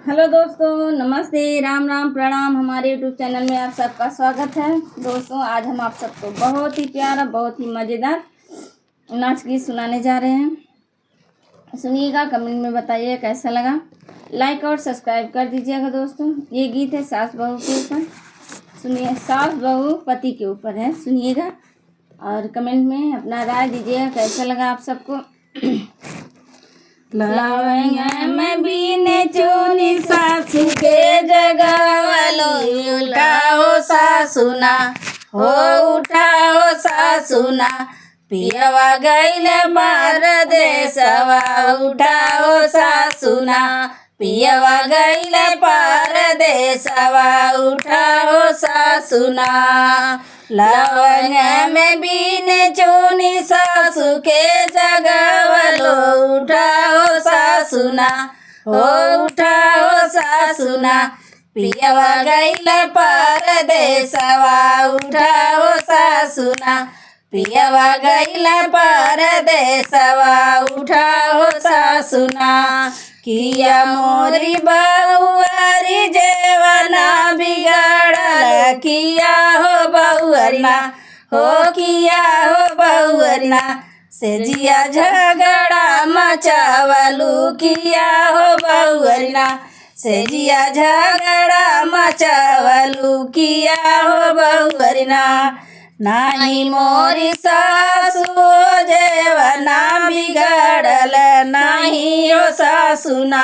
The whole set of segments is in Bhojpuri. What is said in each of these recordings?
हेलो दोस्तों, नमस्ते, राम राम, प्रणाम। हमारे यूट्यूब चैनल में आप सबका स्वागत है। दोस्तों, आज हम आप सबको बहुत ही प्यारा, बहुत ही मज़ेदार नाच गीत सुनाने जा रहे हैं। सुनिएगा, कमेंट में बताइए कैसा लगा। लाइक और सब्सक्राइब कर दीजिएगा। दोस्तों, ये गीत है सास बहू के ऊपर। सुनिए, सास बहू पति के ऊपर है। सुनिएगा और कमेंट में अपना राय दीजिएगा कैसा लगा आप सबको। लवंग में बीने चुनी सासू के जगवलो, उठाओ सासुना हो, उठाओ सासुना। पियवा गइले बार देसवा, उठाओ सासुना। पियवा गइले पार देसवा, उठाओ सासुना। लवंग में बीने चुनी सासू के जगवलो, उठाओ सासुना हो, उठाओ सासुना। पियवा गइले पार देसवा, उठाओ सासुना। पियवा गइले पार देसवा, उठाओ सासुना। किया मोरी बहुआरी जेवना बिगाड़ल, किया हो बहुअरना हो, किया हो बहुअरना। से जिया झगड़ा मचावलू, किया हो बहुअरना। से जिया झगड़ा मचावलू, किया हो बहुअरना। नाही मोरी सासू जेवना बिगाड़ल, नाही हो सासुना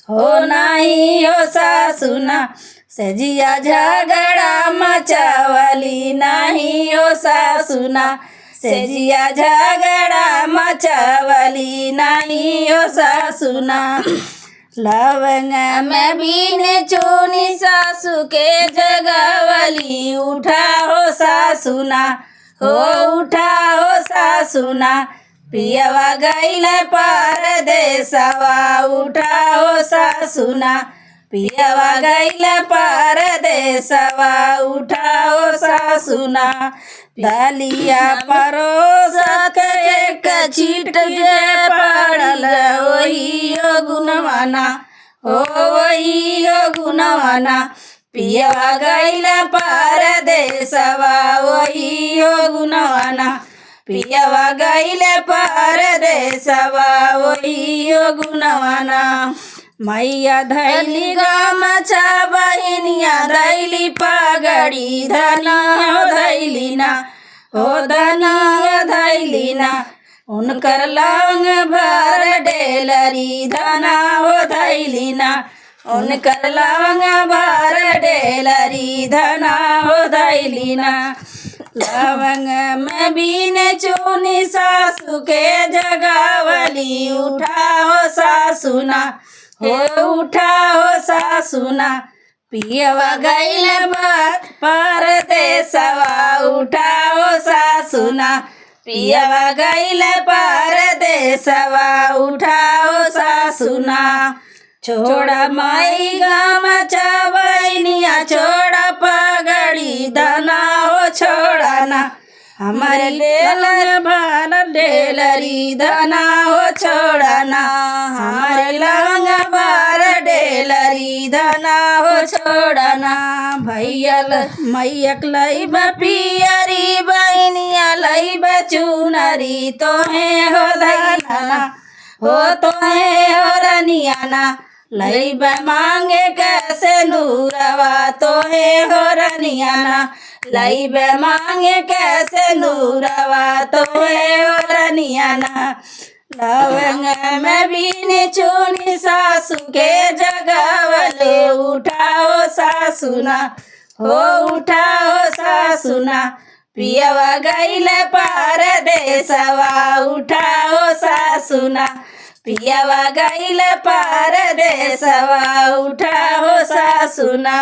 हो, नाही हो सासुना। सजिया झगड़ा मचावली, नाही हो सासुना। सजिया झगड़ा मचावली, नाही हो सासुना। लवंग में बीने चुनी सासू के जगवली, उठाओ सासुना हो, उठाओ सासुना। पियवा गइले पार देसवा, उठाओ सासुना। पियवा गइले पार देसवा, उठाओ सासुना। दलिया परोसत एक छीट जे पड़ल, वही हो गुणवाना हो, वही हो गुणवाना। पियवा गइले पार देसवा, वही हो गुणवाना। पियवा गइले पार देसवा, वही हो गुणवाना। मैया धैली गामछा, बहिनिया धैली पगड़ी, धना धैली ना हो, धना धैली ना। उनकर लौंग भर डेलरी, धना हो धैली ना। उनकर लौंग भर डेलरी, धना हो धैली ना। लवंग में बीने चुनी सासू के जगवली, उठाओ सासुना हो, उठाओ सासुना। पियवा गइले पार देसवा, उठाओ सासुना। पियवा गइले पार देसवा, उठाओ सासुना। छोड़ा माई गामछा, बहिनिया छोड़ा पगड़ी, धना हो छोड़ाना। हमारे डेलर भाल डेलरी, धना हो छोड़ाना। हमारे लवंग बार डेलरी, धना हो छोड़ाना। भैयल मैयक लइब पियरी, बहिनिया लइब चुनरी, तोहे हो धैलाना हो, तोहे हो रनियाना। लइब मांगे कैसे नूरवा, तोहे हो रनियाना। लइब मांगे कैसे नूरवा, तोहे हो रनियाना। लवंग में बीने चुनी सासू के जगवले, उठाओ सासुना हो, उठाओ सासुना। पियवा गइले पार देसवा, उठाओ सासुना। पियवा गइले पार देसवा, उठाओ सासुना।